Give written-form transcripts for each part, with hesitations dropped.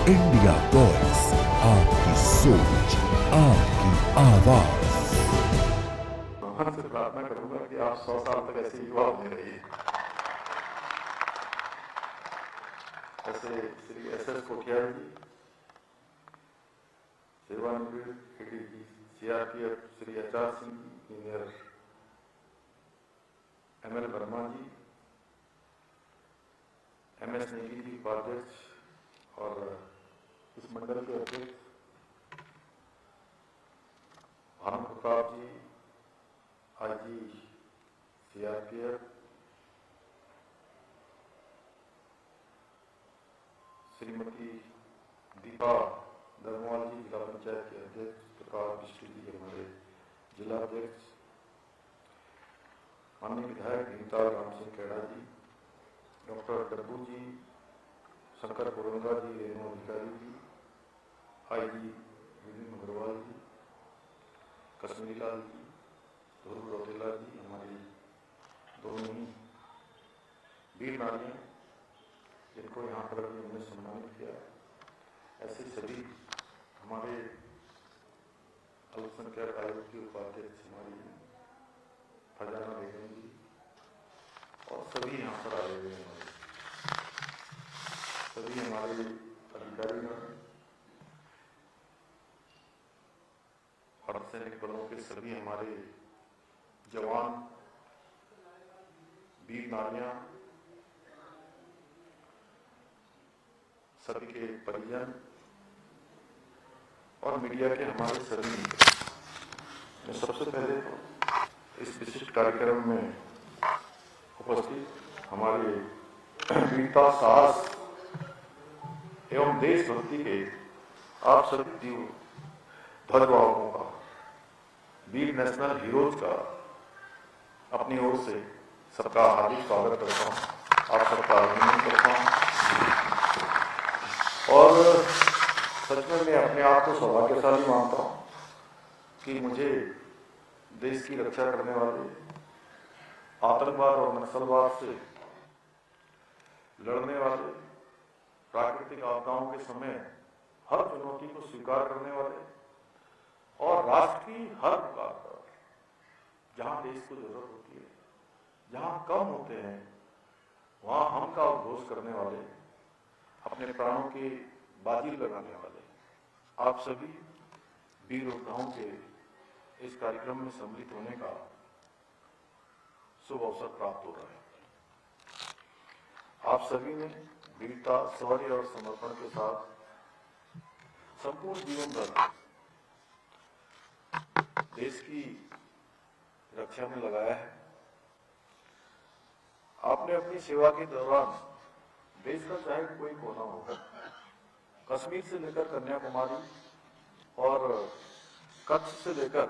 India voice, आपकी सोच, आपकी आवाज। भगवान से प्रार्थना करूंगा कि आप 100 साल तक ऐसे युवा बने रहिए। ऐसे श्री SS कोठियाल जी, सेवानिवृत्त ADG CRPF Shri HR Singh, engineer ML Verma ji, MS Negi ji उपाध्यक्ष और इस मंडल के अध्यक्ष भानु प्रताप जी IG CRPF, श्रीमती दीपा धर्मवाल जी जिला पंचायत के अध्यक्ष, प्रकाश बिष्टू जी हमारे जिला अध्यक्ष, माननीय विधायक भीमताल राम सिंह खेड़ा जी, डॉक्टर डब्बू जी, शंकर पुरंगा जी, रेणु अधिकारी जी, IG विपिन अग्रवाल जी, कश्मीरी लाल जी, ध्रुव रौतेला जी, हमारी दोनों ही वीर नारियां जिनको यहाँ पर हमने सम्मानित किया। ऐसे सभी हमारे अल्पसंख्यक आयोग के उपाध्यक्ष हमारी फरजाना बेगम जी और सभी यहाँ पर आए हुए हैं, सभी हमारे अधिकारीगण, अर्धसैनिक बलों के सभी हमारे जवान, वीर नारियां, सभी के परिजन और मीडिया के हमारे सभी मित्र। मैं सबसे पहले तो इस विशिष्ट कार्यक्रम में उपस्थित हमारे वीरता, साहस एवं देशभक्ति के आप सभी जीव ध्वजवाहकों का, वीर नेशनल हीरोज का अपनी ओर से सबका हार्दिक स्वागत करता हूँ, आप सबका अभिनंदन करता हूँ। और सच में मैं अपने आप को सौभाग्यशाली मानता हूँ कि मुझे देश की रक्षा करने वाले, आतंकवाद और नक्सलवाद से लड़ने वाले, प्राकृतिक आपदाओं के समय हर चुनौती को स्वीकार करने वाले और राष्ट्र की हर पुकार पर जहां देश को जरूरत होती है, जहां कम होते हैं, वहां हम का उद्घोष करने वाले, अपने प्राणों की बाजी लगाने वाले आप सभी वीर योद्धाओं के इस कार्यक्रम में सम्मिलित होने का शुभ अवसर प्राप्त हो रहा है। आप सभी ने वीरता, शौर्य और समर्पण के साथ संपूर्ण जीवन भर देश की रक्षा में लगाया है। आपने अपनी सेवा के दौरान देश का चाहे कोई कोना हो, कश्मीर से लेकर कन्याकुमारी और कच्छ से लेकर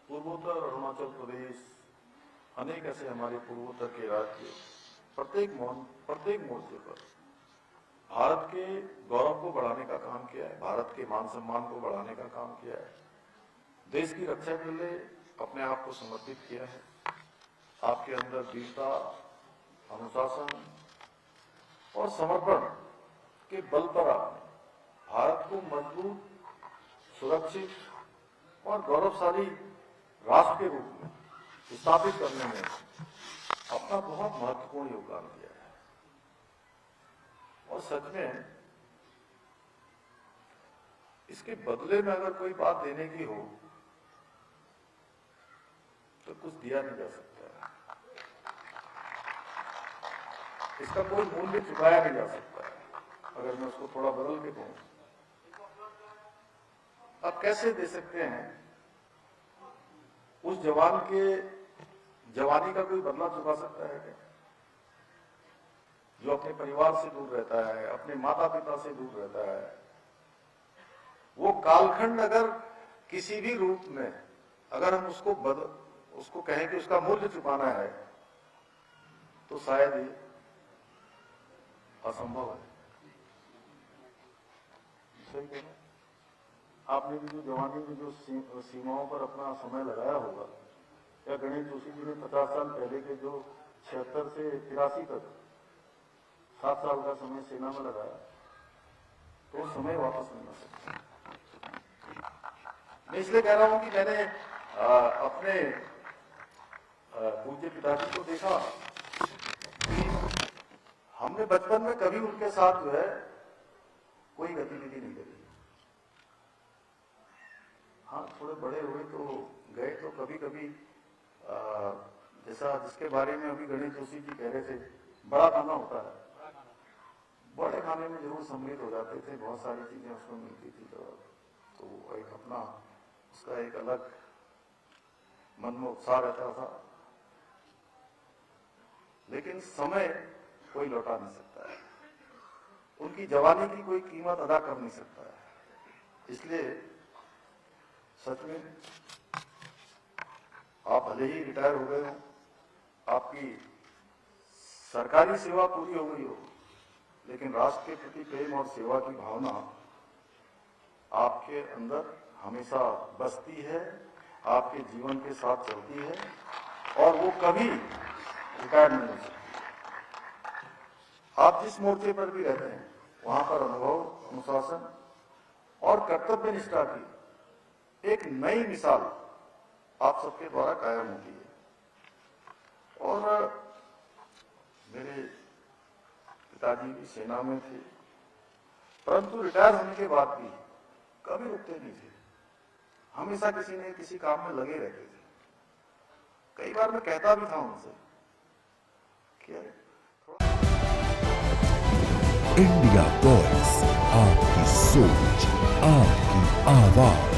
पूर्वोत्तर अरुणाचल प्रदेश, अनेक ऐसे हमारे पूर्वोत्तर के राज्य, प्रत्येक मोर्चे पर भारत के गौरव को बढ़ाने का काम किया है, भारत के मान सम्मान को बढ़ाने का काम किया है, देश की रक्षा के लिए अपने आप को समर्पित किया है। आपके अंदर वीरता, अनुशासन और समर्पण के बल पर आपने भारत को मजबूत, सुरक्षित और गौरवशाली राष्ट्र के रूप में स्थापित करने में अपना बहुत महत्वपूर्ण योगदान दिया है। और सच में इसके बदले में अगर कोई बात देने की हो तो कुछ दिया नहीं जा सकता है, इसका कोई मूल्य चुकाया नहीं जा सकता है। अगर मैं उसको थोड़ा बदल के कहूं, आप कैसे दे सकते हैं उस जवान के जवानी का कोई बदला चुका सकता है क्या? जो अपने परिवार से दूर रहता है, अपने माता पिता से दूर रहता है, वो कालखंड अगर किसी भी रूप में अगर हम उसको कहें कि उसका मूल्य चुकाना है तो शायद ये असंभव है। सही है। आपने भी जो जवानी में जो सीमाओं पर अपना समय लगाया होगा, या गणेश जोशी जी ने 50 साल पहले के जो 76 से 83 तक 7 साल का समय सेना में लगाया, तो समय वापस नहीं आ सकता। मैं इसलिए कह रहा हूं कि मैंने अपने पूज्य पिताजी को देखा कि हमने बचपन में कभी उनके साथ जो है कोई गतिविधि नहीं करी। हाँ, थोड़े बड़े हुए तो गए तो कभी कभी जैसा जिसके बारे में अभी गणेश जोशी जी कह रहे थे, बड़ा खाना होता है, बड़े खाने में जरूर सम्मिलित हो जाते थे, बहुत सारी चीजें उसमें मिलती थी, तो एक अपना उसका एक अलग मन में उत्साह रहता था। लेकिन समय कोई लौटा नहीं सकता है, उनकी जवानी की कोई कीमत अदा कर नहीं सकता है। इसलिए सच में आप भले ही रिटायर हो गए हो, आपकी सरकारी सेवा पूरी हो गई हो, लेकिन राष्ट्र के प्रति प्रेम और सेवा की भावना आपके अंदर हमेशा बसती है, आपके जीवन के साथ चलती है, और वो कभी रिटायर नहीं हो सकती। आप जिस मोर्चे पर भी रहते हैं, वहां पर अनुभव, अनुशासन और कर्तव्य निष्ठा की एक नई मिसाल आप सबके द्वारा कायम होती है। और मेरे पिताजी भी सेना में थे, परंतु रिटायर होने के बाद भी कभी रुकते नहीं थे, हमेशा किसी न किसी काम में लगे रहते थे। कई बार मैं कहता भी था उनसे कि इंडिया वॉइस, आपकी सोच, आपकी आवाज।